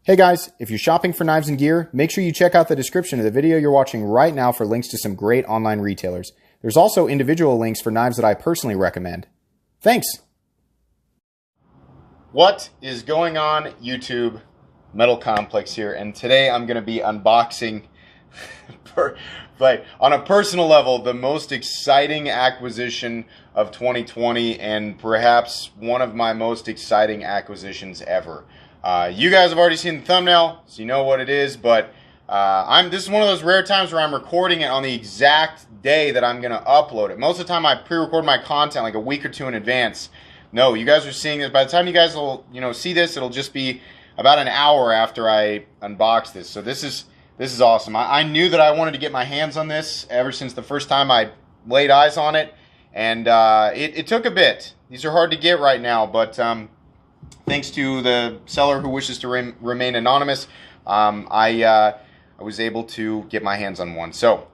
Hey guys, if you're shopping for knives and gear, make sure you check out the description of the video you're watching right now for links to some great online retailers. There's also individual links for knives that I personally recommend. Thanks! What is going on, YouTube? Metal Complex here, and today I'm going to be unboxing, but on a personal level, the most exciting acquisition of 2020 and perhaps one of my most exciting acquisitions ever. You guys have already seen the thumbnail, so you know what it is, but this is one of those rare times where I'm recording it on the exact day that I'm going to upload it. Most of the time I pre-record my content like a week or two in advance. No, you guys are seeing this. By the time you guys will, see this, it'll just be about an hour after I unbox this. So this is awesome. I knew that I wanted to get my hands on this ever since the first time I laid eyes on it, and it took a bit. These are hard to get right now, but thanks to the seller who wishes to remain anonymous, I was able to get my hands on one. So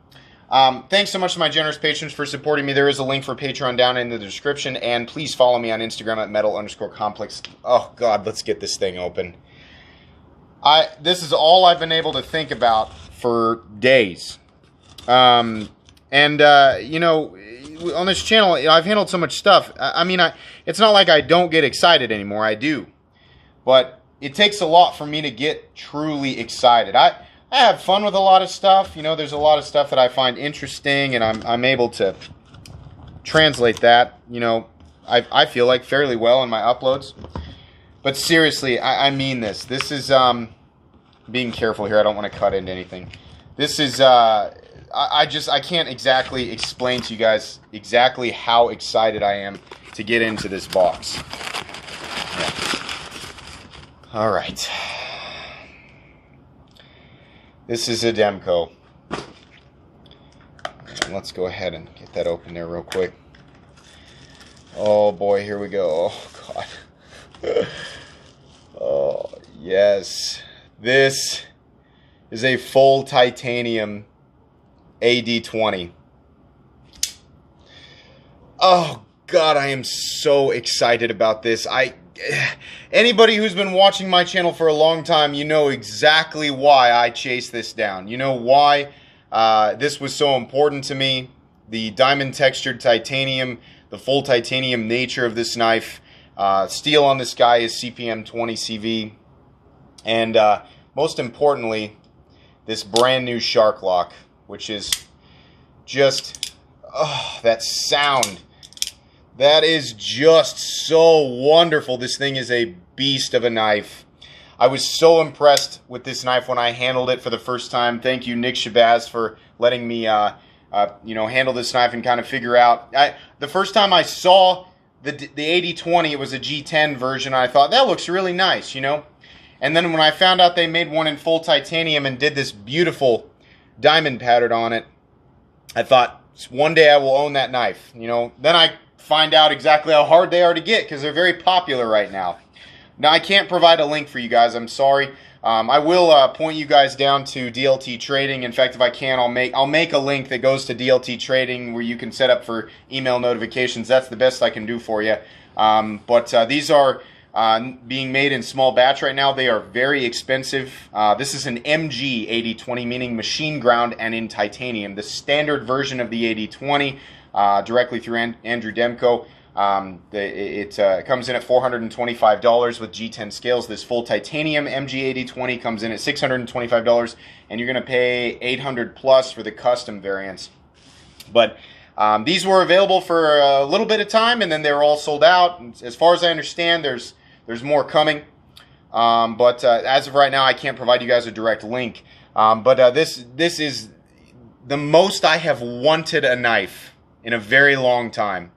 thanks so much to my generous patrons for supporting me. There is a link for Patreon down in the description, and please follow me on Instagram at metal_complex. Oh God, let's get this thing open. This is all I've been able to think about for days. On this channel, I've handled so much stuff. It's not like I don't get excited anymore. I do. But it takes a lot for me to get truly excited. I have fun with a lot of stuff. There's a lot of stuff that I find interesting, and I'm able to translate that, I feel like fairly well in my uploads. But seriously, I mean this. This is, being careful here. I don't want to cut into anything. This is, I can't exactly explain to you guys exactly how excited I am to get into this box. Yeah. All right. This is a Demko. Let's go ahead and get that open there real quick. Oh boy, here we go. Oh God. Oh yes. This is a full titanium AD-20. Oh God, I am so excited about this. Anybody who's been watching my channel for a long time, you know exactly why I chased this down. You know why this was so important to me. The diamond textured titanium, the full titanium nature of this knife. Steel on this guy is CPM 20 CV. And most importantly, this brand new shark lock, which is just, that sound. That is just so wonderful. This thing is a beast of a knife. I was so impressed with this knife when I handled it for the first time. Thank you, Nick Shabazz, for letting me, handle this knife and kind of figure out. The first time I saw the AD-20, it was a G10 version. I thought, that looks really nice, And then when I found out they made one in full titanium and did this beautiful diamond pattern on it, I thought, one day I will own that knife. Then I find out exactly how hard they are to get because they're very popular right now. Now, I can't provide a link for you guys. I'm sorry. I will point you guys down to DLT Trading. In fact, if I can, I'll make a link that goes to DLT Trading where you can set up for email notifications. That's the best I can do for you. But these are being made in small batch right now. They are very expensive. This is an MG AD-20, meaning machine ground and in titanium. The standard version of the AD-20, directly through Andrew Demko. It comes in at $425 with G10 scales. This full titanium MG AD-20 comes in at $625, and you're going to pay $800 plus for the custom variants. But these were available for a little bit of time, and then they were all sold out. And as far as I understand, there's more coming. But as of right now, I can't provide you guys a direct link. But this is the most I have wanted a knife in a very long time.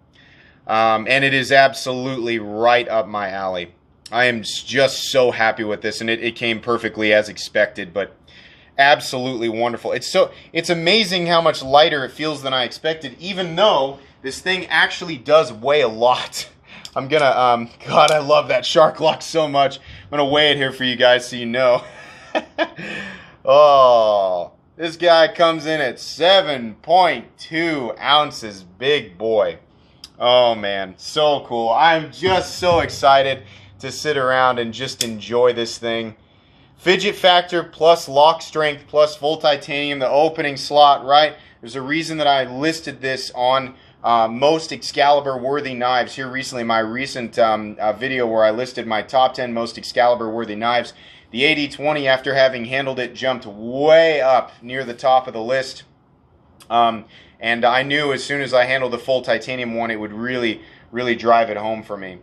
And it is absolutely right up my alley. I am just so happy with this, and it came perfectly as expected, but absolutely wonderful. It's amazing how much lighter it feels than I expected, even though this thing actually does weigh a lot. I'm gonna, God, I love that shark lock so much. I'm gonna weigh it here for you guys so you know. Oh, this guy comes in at 7.2 ounces, big boy. Oh man, so cool. I'm just so excited to sit around and just enjoy this thing. fidget factor plus lock strength plus full titanium, the opening slot, right? There's a reason that I listed this on most Excalibur worthy knives here recently, my recent video where I listed my top 10 most Excalibur worthy knives. The AD-20, after having handled it, jumped way up near the top of the list. And I knew as soon as I handled the full titanium one, it would really drive it home for me.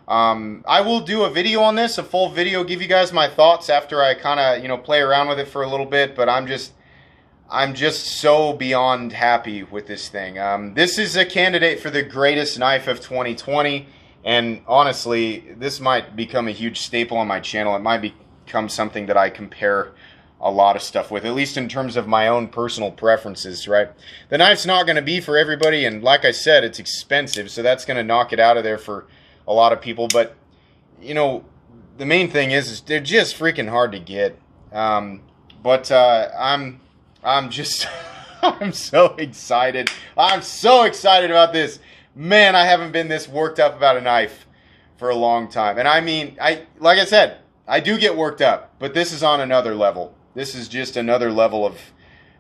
I will do a video on this, a full video, give you guys my thoughts after I kind of, play around with it for a little bit, but I'm just so beyond happy with this thing. This is a candidate for the greatest knife of 2020, and honestly, this might become a huge staple on my channel. It might become something that I compare a lot of stuff with, at least in terms of my own personal preferences, right? The knife's not going to be for everybody, and like I said, it's expensive, so that's going to knock it out of there for a lot of people, but, the main thing is they're just freaking hard to get. I'm just, I'm so excited. I'm so excited about this. Man, I haven't been this worked up about a knife for a long time. And I mean, like I said, I do get worked up, but this is on another level. This is just another level of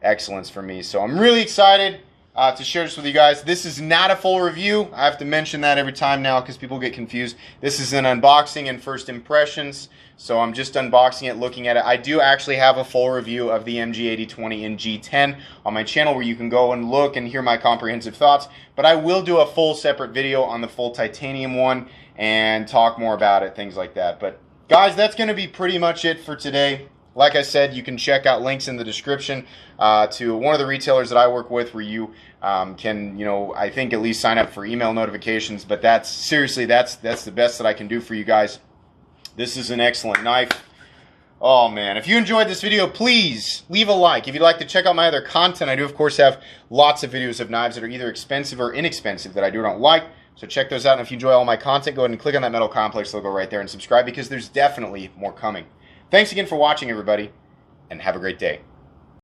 excellence for me. So I'm really excited to share this with you guys. This is not a full review. I have to mention that every time now because people get confused. This is an unboxing and first impressions. So I'm just unboxing it, looking at it. I do actually have a full review of the MG AD-20 in G10 on my channel where you can go and look and hear my comprehensive thoughts. But I will do a full separate video on the full titanium one and talk more about it, things like that. But guys, that's going to be pretty much it for today. Like I said, you can check out links in the description to one of the retailers that I work with where you can, I think at least sign up for email notifications. But that's, seriously, that's the best that I can do for you guys. This is an excellent knife. Oh, man. If you enjoyed this video, please leave a like. If you'd like to check out my other content, I do, of course, have lots of videos of knives that are either expensive or inexpensive that I do or don't like. So check those out. And if you enjoy all my content, go ahead and click on that Metal Complex logo right there and subscribe because there's definitely more coming. Thanks again for watching, everybody, and have a great day.